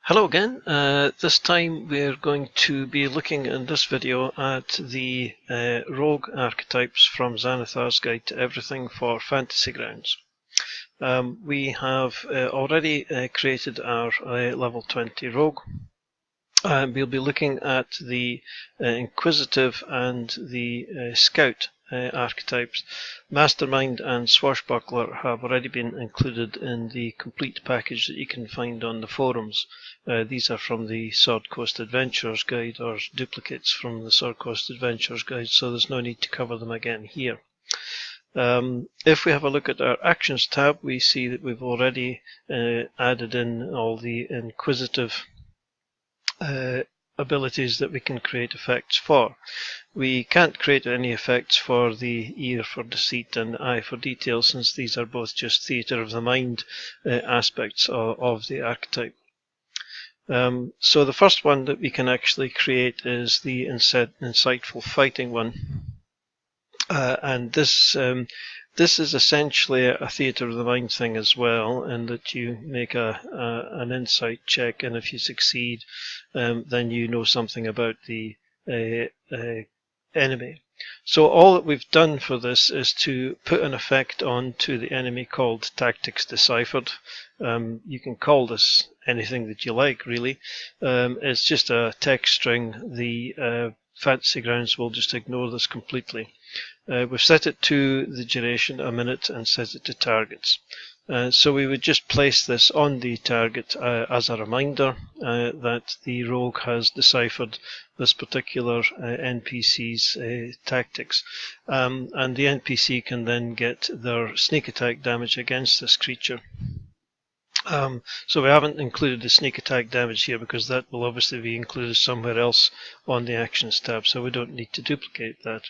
Hello again. This time we're going to be looking in this video at the Rogue Archetypes from Xanathar's Guide to Everything for Fantasy Grounds. We have already created our level 20 Rogue. We'll be looking at the Inquisitive and the Scout archetypes. Mastermind and Swashbuckler have already been included in the complete package that you can find on the forums. These are from the Sword Coast Adventurers Guide, or duplicates from the Sword Coast Adventurers Guide, so there's no need to cover them again here. If we have a look at our Actions tab, we see that we've already added in all the Inquisitive abilities that we can create effects for. We can't create any effects for the ear for deceit and eye for detail, since these are both just theatre of the mind aspects of the archetype. So the first one that we can actually create is the insightful fighting one, and this is essentially a theatre of the mind thing as well, in that you make an insight check, and if you succeed, then you know something about the enemy. So all that we've done for this is to put an effect onto the enemy called Tactics Deciphered. You can call this anything that you like, really. It's just a text string. The Fantasy Grounds will just ignore this completely. We've set it to the duration, a minute, and set it to targets. So we would just place this on the target as a reminder that the rogue has deciphered this particular NPC's tactics. And the NPC can then get their sneak attack damage against this creature. So we haven't included the sneak attack damage here because that will obviously be included somewhere else on the Actions tab, so we don't need to duplicate that.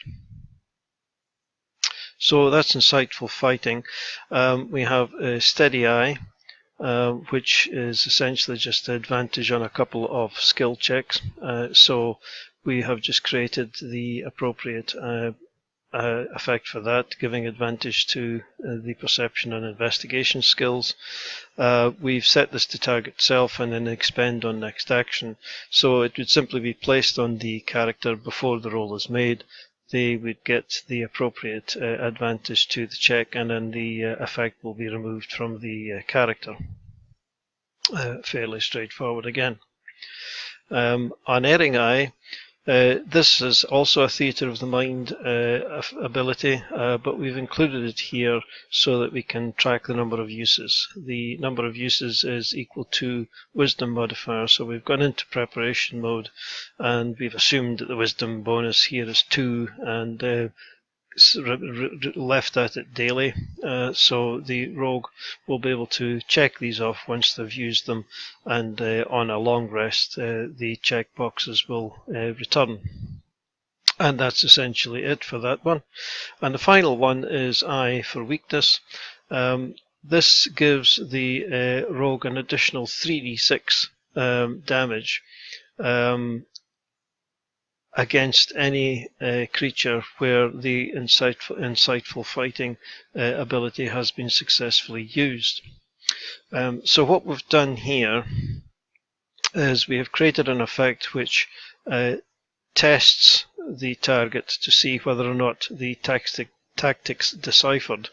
So that's insightful fighting. We have a steady eye, which is essentially just advantage on a couple of skill checks. So we have just created the appropriate effect for that, giving advantage to the perception and investigation skills. We've set this to target self and then expend on next action. So it would simply be placed on the character before the roll is made. They would get the appropriate advantage to the check, and then the effect will be removed from the character. Fairly straightforward again. Unerring Eye. This is also a theatre of the mind ability, but we've included it here so that we can track the number of uses. The number of uses is equal to wisdom modifier, so we've gone into preparation mode and we've assumed that the wisdom bonus here is 2 and left at it daily, so the rogue will be able to check these off once they've used them, and on a long rest the check boxes will return. And that's essentially it for that one. And the final one is Eye for weakness. This gives the rogue an additional 3d6 damage against any creature where the insightful fighting ability has been successfully used. So what we've done here is we have created an effect which tests the target to see whether or not the Tactics Deciphered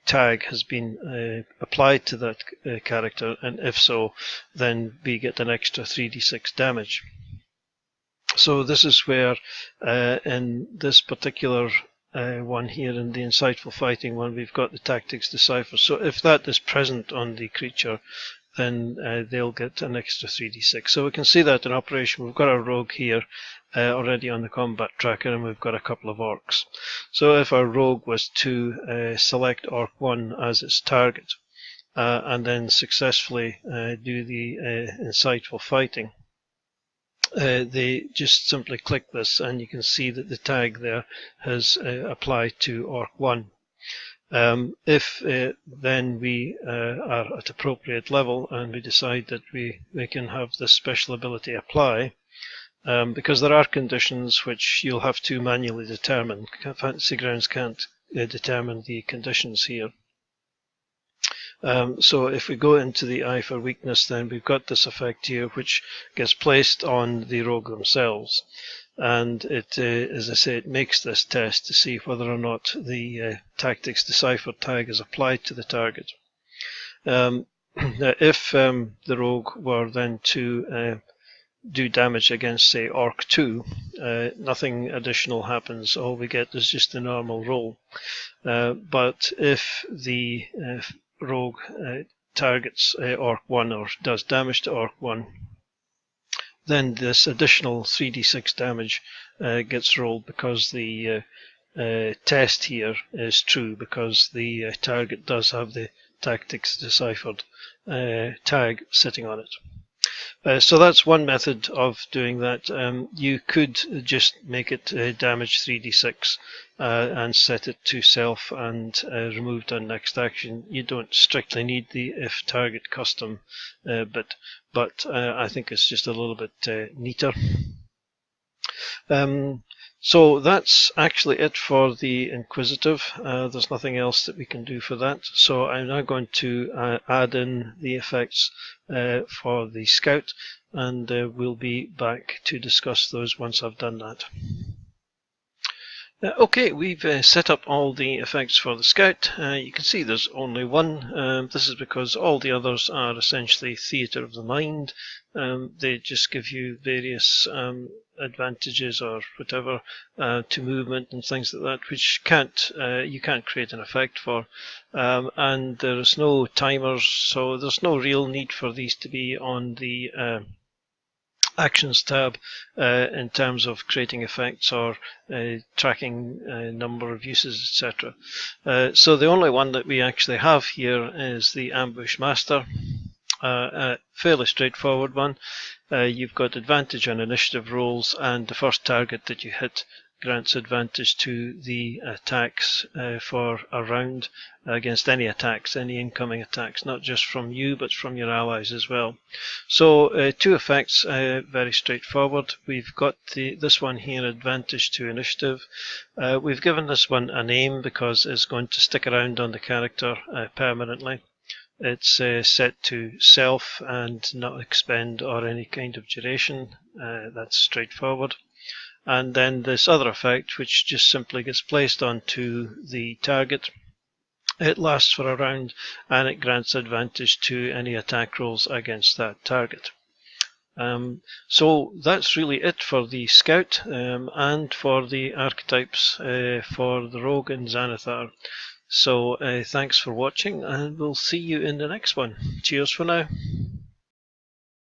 tag has been applied to that character, and if so, then we get an extra 3d6 damage. So this is where in this particular one here, in the insightful fighting one, we've got the Tactics Decipher. So if that is present on the creature, then they'll get an extra 3d6. So we can see that in operation. We've got our rogue here already on the combat tracker, and we've got a couple of orcs. So if our rogue was to select Orc 1 as its target and then successfully do the insightful fighting, they just simply click this, and you can see that the tag there has applied to Orc 1. If then we are at appropriate level and we decide that we can have this special ability apply, because there are conditions which you'll have to manually determine. Fantasy Grounds can't determine the conditions here. So if we go into the eye for weakness, then we've got this effect here which gets placed on the rogue themselves, and it, as I say, it makes this test to see whether or not the tactics decipher tag is applied to the target. If the rogue were then to do damage against, say, Orc 2, nothing additional happens. All we get is just the normal roll. But if the rogue targets Orc 1 or does damage to Orc 1, then this additional 3d6 damage gets rolled, because the test here is true, because the target does have the tactics deciphered tag sitting on it. So that's one method of doing that. You could just make it damage 3d6 and set it to self and removed on next action. You don't strictly need the if target custom bit, but I think it's just a little bit neater. So that's actually it for the Inquisitive. There's nothing else that we can do for that. So I'm now going to add in the effects for the Scout, and we'll be back to discuss those once I've done that. Okay, we've set up all the effects for the Scout. You can see there's only one. This is because all the others are essentially theatre of the mind. They just give you various advantages or whatever to movement and things like that, which you can't create an effect for, and there's no timers, so there's no real need for these to be on the Actions tab in terms of creating effects or tracking number of uses, etc. So the only one that we actually have here is the Ambush Master. A fairly straightforward one. You've got advantage on initiative rolls, and the first target that you hit grants advantage to the attacks for a round against any attacks, any incoming attacks, not just from you but from your allies as well. So two effects, very straightforward. We've got this one here, advantage to initiative. We've given this one a name because it's going to stick around on the character permanently. It's set to self and not expend or any kind of duration. That's straightforward. And then this other effect, which just simply gets placed onto the target. It lasts for a round, and it grants advantage to any attack rolls against that target. So that's really it for the Scout and for the archetypes for the Rogue and Xanathar. So thanks for watching, and we'll see you in the next one. Cheers for now.